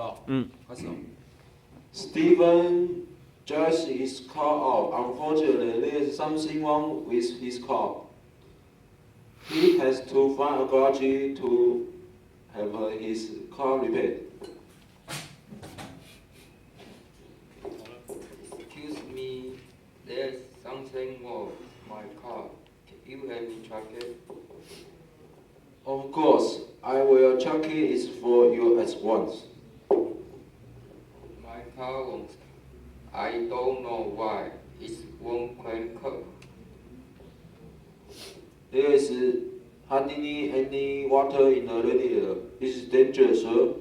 好，开始哦。Stephen just his car off. Unfortunately, there's something wrong with his car. He has to find a garage to have his car repaired. Excuse me, there's something wrong with my car. Can you help me check it? Of course, I will check it for you at once. My car won't. I don't know why. It won't crank up. There is hardly any water in the radiator. It's dangerous, sir.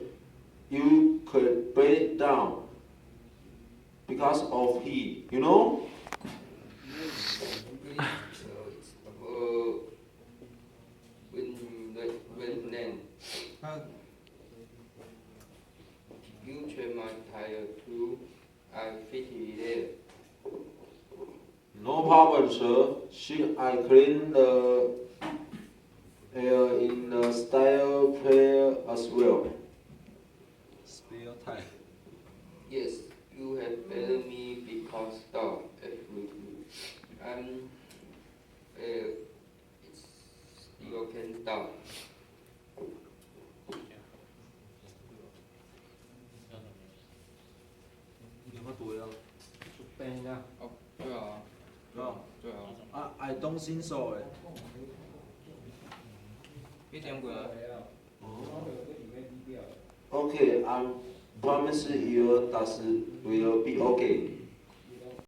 You could break down because of heat, you know? Please, when then you check my tire too. I fit it there. No problem, sir. Should I clean the air in the style player as well? Spare tire. Yes, you have better me because stop everything. It's you can stop. 有没有多呀？变一下。哦，对啊，对啊。对啊， I don't think so 诶。1.5啊。Okay, I promise you that will be okay.